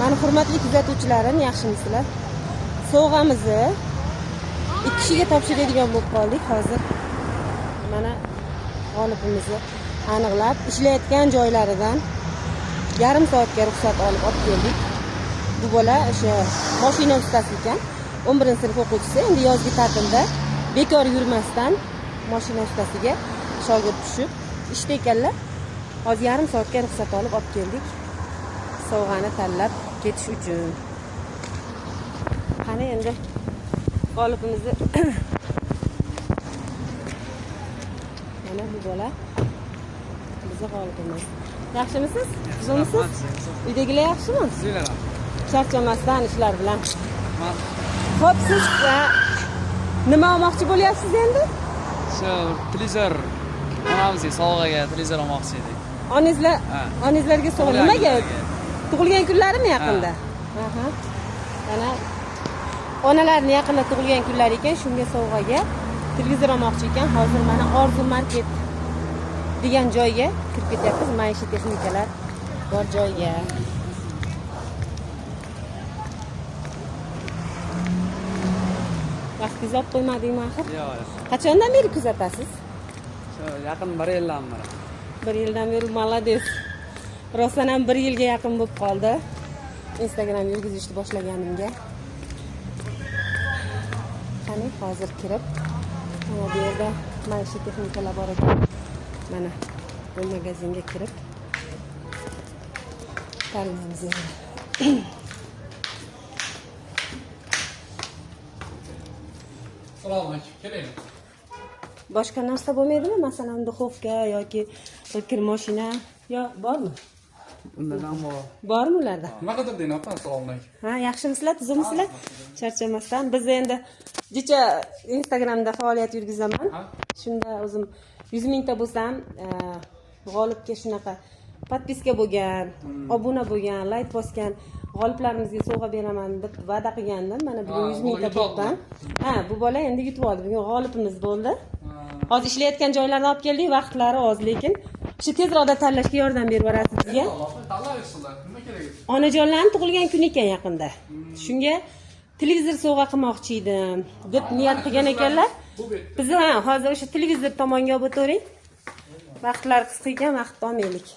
Mana hurmatli kuzatuvchilarim, yaxshimisizlar? Sovg'amizni 2 kishiga topshiradigan bo'lib qoldik hozir. Mana g'olibimizni aniqlab, ishlayotgan joylaridan yarim soatga ruxsat olib keldik. Bu bola o'sha mashina ustasi ekan. 11-sinf o'quvchisi. Endi yozgi ta'tilda bekor yurmasdan mashina ustasiga shogird tushib ishda ekanlar. Hozir yarim soatga ruxsat olib keldik. Sovg'ani tanlab ketish uchun. Qani endi g'olibimizni mana bu bola bizni g'olibimiz. Yaxshimisiz? Tuzimisiz? Uydagilar yaxshimi? Charchamasdan ishlar bilan. Xo'p, siz nima olmoqchi bo'lyapsiz endi? Shu televizor onamizga sovg'aga televizor olmoqchi edik. Onangizlarga sovg'a nimaga? Tug'ilgan kunlarimi yaqinda? Aha. Mana onalarning yaqinda tug'ilgan kunlari ekan, shunga sovg'aga televizor olmoqchi ekan. Hozir mana Orzu market degan joyga kirib ketyapmiz. Maishiy texnikalar bor joyga. Vaqtingizni olib qo'ymadingmi axir? Yo'q. Qachondan beri kuzatasiz? Yaqin 1 yildan beri. 1 yildan beri malades. Rostdan ham 1 yilga yaqin bo'lib qoldi. Instagram yurgizishni boshlaganimga. Qani hozir kirib, mana bu yerda maishiy texnikalar bor ekan. Mana bu magazinga kirib tanlaymiz endi. Assalomu alaykum. Keling. Boshqa narsa bo'lmaydimi? Masalan, duxovka yoki kir mashina yo bormi? Undan ham bor. Bormi ularda? Nima qidirding, opa? Assalomu alaykum. Ha, yaxshimisizlar, tuzimmisizlar? Charchamasdan. Biz endi jicha Instagramda faoliyat yurgizaman. Shunda o'zim 100 mingta bo'lsam, g'olibga shunaqa podpiska bo'lgan, obuna bo'lgan, like bosgan g'oliblarimizga sovg'a beraman deb va'da qilgandim. Mana bugun 100 mingta bo'lgan. Ha, bu bola endi yutib oldi. Bugun g'olibimiz bo'ldi. Hozir ishlayotgan joylarni olib keldik, vaqtlari oz, lekin shu tezroqda tanlashga yordam berib yuborasiz sizga. Tanlaysiz-lar. Nima kerak? Onajonlarning tug'ilgan kuni ekan yaqinda. Shunga televizor sovg'a qilmoqchi edim deb niyat qilgan ekanlar. Biz hozir o'sha televizor tomonga olib o'tavering. Vaqtlar qisqa ekan, vaqt olmaylik.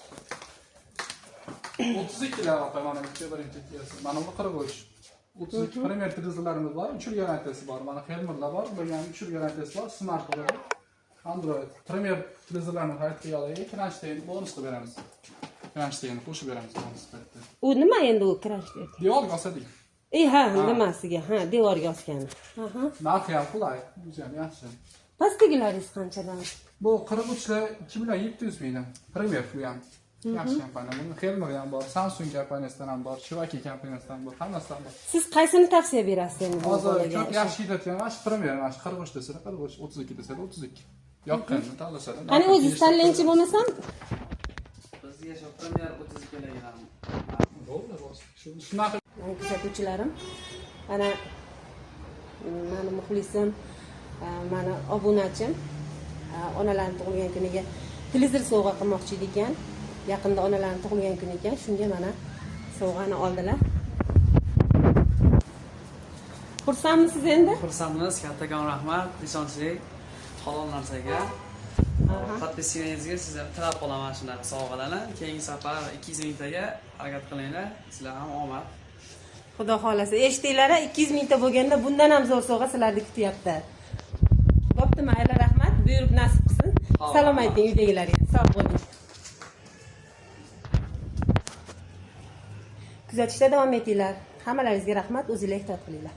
32 lar opa, mana birinchi kelsin. Mana bu 43. 32 Premier televizorlarimiz bor, 3 yil garantiyasi bor. Mana Fermerlar bor, bo'lgan 3 yil garantiyasi bor. Smart bo'ladi. Android Premier televizorlarni xarid qilib olaylik, Kranstein bonus qilib beramiz. Kranstein qo'shib beramiz bonus sifatida. U nima endi u Kranstein? Devorga osadik. Ha, nimasiga? Ha, devorga osgani. Aha. Narxi ham qulay, ham yaxshi. Pastdagilaringiz qanchadan? Bu 43 lar 2.700 mingdan. Premier bu ham. Yaxshi kompaniya. Buni Fermer ham bor, Samsung kompaniyasidan ham bor, Shivaki kompaniyasidan bor, hammasidan bor. Siz qaysini tavsiya berasiz endi bu Hozir bolaga? ko'p yaxshi ishlatgan mana shu Premier, mana shu 43 desa, 43, 32 desa, 32. Yoqqanini tanlashadi. Qani o'zingiz tanlaychi bo'lmasam? Bizga shu Premier 32 kelaygan. Bo'ldi, shunaqa. Kuzatuvchilarim, mana muxlisim, mana obunachim, onalarning tug'ilgan kuniga televizor sovg'a qilmoqchi ekan. Yaqinda onalarning tug'ilgan kuni ekan. Shunga mana sovg'ani oldilar. Xursandmisiz endi? Xursandmiz, kattakon rahmat. Ishonchlik, halol narsaga. Podpisingizga sizlar tilab qolaman shunaqa sovg'alarni. Keyingi safar 200 mingtaga harakat qilinglar. Sizlar ham omad. Xudo xolasa, eshitdinglar, 200 mingta bo'lganda bundan ham zo'r sovg'a sizlarni kutyapti. Bo'pti, mayli, rahmat. Buyurib nasib qilsin. Salom ayting uydagilarga. Sog' bo'ling. Kuzatishda davom etinglar. Hammalaringizga rahmat, o'zingizga ehtiyot qilinglar.